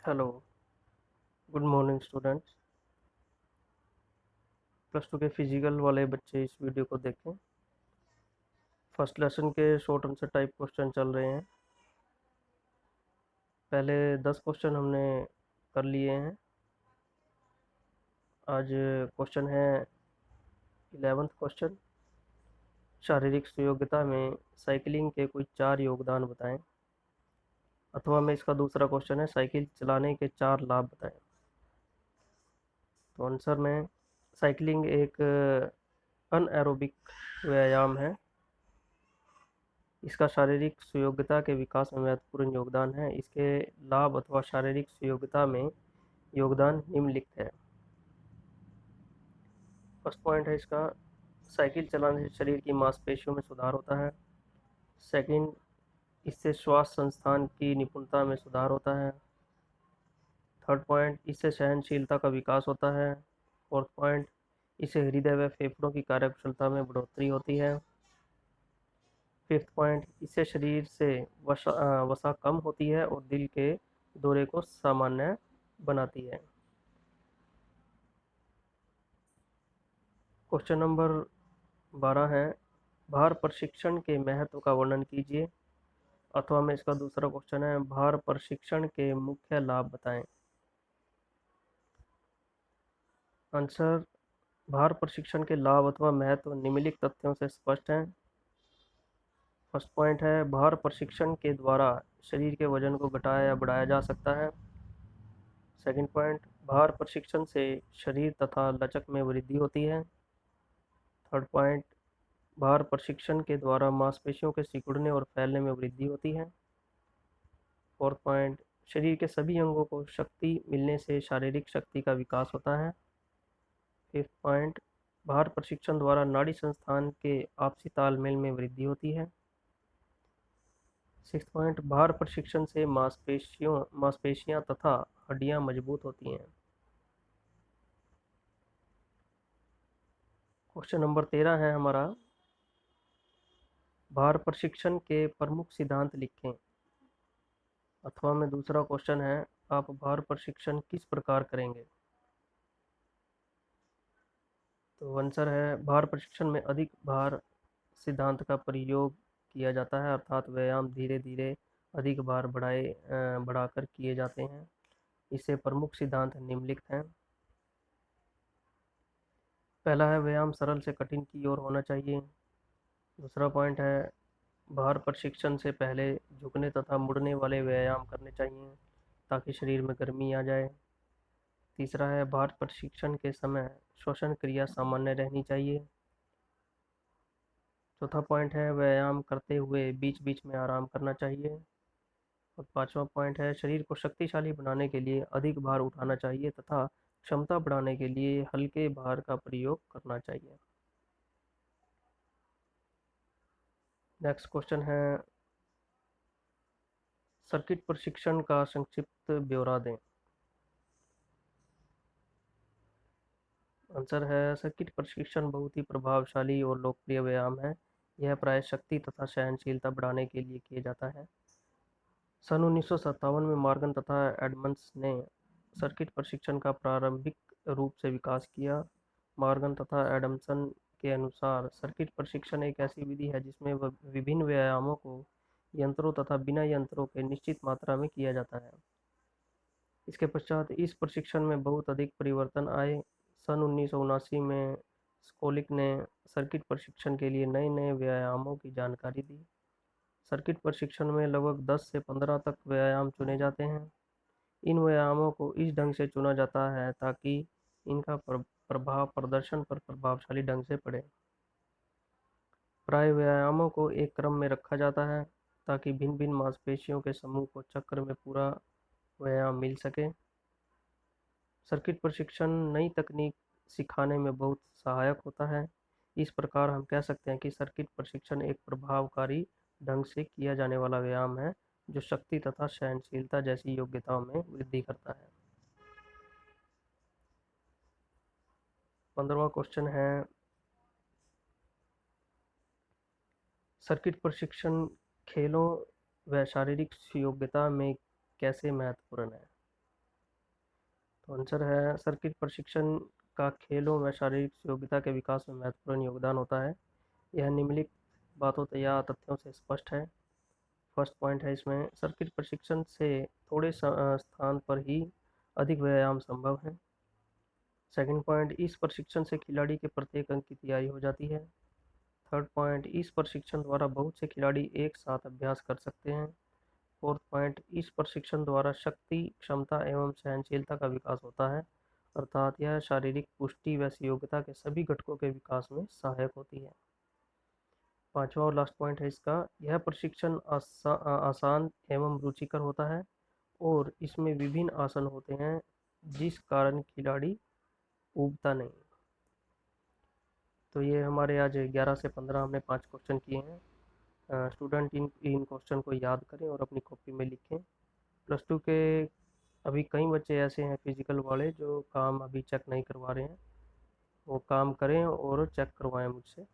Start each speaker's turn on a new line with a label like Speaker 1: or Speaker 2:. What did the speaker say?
Speaker 1: Hello, good morning students. Plus two के physical वाले बच्चे इस वीडियो को देखें। फर्स्ट लेसन के शॉर्ट आंसर टाइप क्वेश्चन चल रहे हैं। पहले 10 क्वेश्चन हमने कर लिए हैं। आज क्वेश्चन है 11th क्वेश्चन। शारीरिक सुयोग्यता में साइकिलिंग के कोई 4 योगदान बताएं। अथवा में इसका दूसरा क्वेश्चन है साइकिल चलाने के 4 लाभ बताएं। तो आंसर में साइकिलिंग एक अनएरोबिक व्यायाम है। इसका शारीरिक सुयोग्यता के विकास में महत्वपूर्ण योगदान है। इसके लाभ अथवा शारीरिक सुयोग्यता में योगदान निम्नलिखित है। फर्स्ट पॉइंट है इसका, साइकिल चलाने से शरीर की मांसपेशियों में सुधार होता है। सेकंड, इससे श्वास संस्थान की निपुणता में सुधार होता है। थर्ड पॉइंट, इससे सहनशीलता का विकास होता है। फोर्थ पॉइंट, इससे हृदय व फेफड़ों की कार्यकुशलता में बढ़ोतरी होती है। फिफ्थ पॉइंट, इससे शरीर से वसा कम होती है और दिल के दौरे को सामान्य बनाती है। क्वेश्चन नंबर 12 है, भार प्रशिक्षण के महत्व का वर्णन कीजिए। अथवा में इसका दूसरा क्वेश्चन है, भार प्रशिक्षण के मुख्य लाभ बताएं। आंसर, भार प्रशिक्षण के लाभ अथवा महत्व निम्नलिखित तथ्यों से स्पष्ट हैं। फर्स्ट पॉइंट है, भार प्रशिक्षण के द्वारा शरीर के वजन को घटाया या बढ़ाया जा सकता है। सेकंड पॉइंट, भार प्रशिक्षण से शरीर तथा लचक में वृद्धि होती है। थर्ड पॉइंट, भार प्रशिक्षण के द्वारा मांसपेशियों के सिकुड़ने और फैलने में वृद्धि होती है। फोर्थ पॉइंट, शरीर के सभी अंगों को शक्ति मिलने से शारीरिक शक्ति का विकास होता है। फिफ्थ पॉइंट, भार प्रशिक्षण द्वारा नाड़ी संस्थान के आपसी तालमेल में वृद्धि होती है। सिक्स्थ पॉइंट, भार प्रशिक्षण से मांसपेशियां तथा हड्डियां मजबूत होती हैं। क्वेश्चन नंबर 13 है हमारा, भार प्रशिक्षण के प्रमुख सिद्धांत लिखें। अथवा में दूसरा क्वेश्चन है, आप भार प्रशिक्षण किस प्रकार करेंगे। तो आंसर है, भार प्रशिक्षण में अधिक भार सिद्धांत का प्रयोग किया जाता है, अर्थात व्यायाम धीरे धीरे अधिक भार बढ़ाकर किए जाते हैं। इससे प्रमुख सिद्धांत निम्नलिखित हैं। पहला है, व्यायाम सरल से कठिन की ओर होना चाहिए। दूसरा पॉइंट है, भार प्रशिक्षण से पहले झुकने तथा मुड़ने वाले व्यायाम करने चाहिए ताकि शरीर में गर्मी आ जाए। तीसरा है, भार प्रशिक्षण के समय श्वसन क्रिया सामान्य रहनी चाहिए। चौथा पॉइंट है, व्यायाम करते हुए बीच बीच में आराम करना चाहिए। और पांचवा पॉइंट है, शरीर को शक्तिशाली बनाने के लिए अधिक भार उठाना चाहिए तथा क्षमता बढ़ाने के लिए हल्के भार का प्रयोग करना चाहिए। नेक्स्ट क्वेश्चन है, सर्किट प्रशिक्षण का संक्षिप्त ब्यौरा दें। आंसर है, सर्किट प्रशिक्षण बहुत ही प्रभावशाली और लोकप्रिय व्यायाम है। यह प्राय शक्ति तथा सहनशीलता बढ़ाने के लिए किया जाता है। सन 1957 में मॉर्गन तथा एडमंड्स ने सर्किट प्रशिक्षण का प्रारंभिक रूप से विकास किया। मॉर्गन तथा एडमसन के अनुसार सर्किट प्रशिक्षण एक ऐसी विधि है जिसमें विभिन्न व्यायामों को यंत्रों तथा बिना यंत्रों के निश्चित मात्रा में किया जाता है। इसके पश्चात इस प्रशिक्षण में बहुत अधिक परिवर्तन आए। सन 1979 में स्कोलिक ने सर्किट प्रशिक्षण के लिए नए नए व्यायामों की जानकारी दी। सर्किट प्रशिक्षण में लगभग 10 से 15 तक व्यायाम चुने जाते हैं। इन व्यायामों को इस ढंग से चुना जाता है ताकि इनका प्रभाव प्रदर्शन पर प्रभावशाली ढंग से पड़े। प्राय व्यायामों को एक क्रम में रखा जाता है ताकि भिन्न भिन्न मांसपेशियों के समूह को चक्र में पूरा व्यायाम मिल सके। सर्किट प्रशिक्षण नई तकनीक सिखाने में बहुत सहायक होता है। इस प्रकार हम कह सकते हैं कि सर्किट प्रशिक्षण एक प्रभावकारी ढंग से किया जाने वाला व्यायाम है जो शक्ति तथा सहनशीलता जैसी योग्यताओं में वृद्धि करता है। 15वां क्वेश्चन है, सर्किट प्रशिक्षण खेलों व शारीरिक योग्यता में कैसे महत्वपूर्ण है। आंसर है सर्किट प्रशिक्षण का खेलों में शारीरिक योग्यता के विकास में महत्वपूर्ण योगदान होता है। यह निम्नलिखित बातों या तथ्यों से स्पष्ट है। फर्स्ट पॉइंट है इसमें, सर्किट प्रशिक्षण से थोड़े स्थान पर ही अधिक व्यायाम संभव है। सेकंड पॉइंट, इस प्रशिक्षण से खिलाड़ी के प्रत्येक अंक की तैयारी हो जाती है। थर्ड पॉइंट, इस प्रशिक्षण द्वारा बहुत से खिलाड़ी एक साथ अभ्यास कर सकते हैं। फोर्थ पॉइंट, इस प्रशिक्षण द्वारा शक्ति, क्षमता एवं सहनशीलता का विकास होता है, अर्थात यह शारीरिक पुष्टि व योग्यता के सभी घटकों के विकास में सहायक होती है। पांचवा और लास्ट पॉइंट है इसका, यह प्रशिक्षण आसान एवं रुचिकर होता है और इसमें विभिन्न आसन होते हैं जिस कारण खिलाड़ी ऊबता नहीं। तो ये हमारे आज 11 से 15 हमने 5 क्वेश्चन किए हैं। स्टूडेंट इन क्वेश्चन को याद करें और अपनी कॉपी में लिखें। प्लस टू के अभी कई बच्चे ऐसे हैं फिजिकल वाले जो काम अभी चेक नहीं करवा रहे हैं, वो काम करें और चेक करवाएं मुझसे।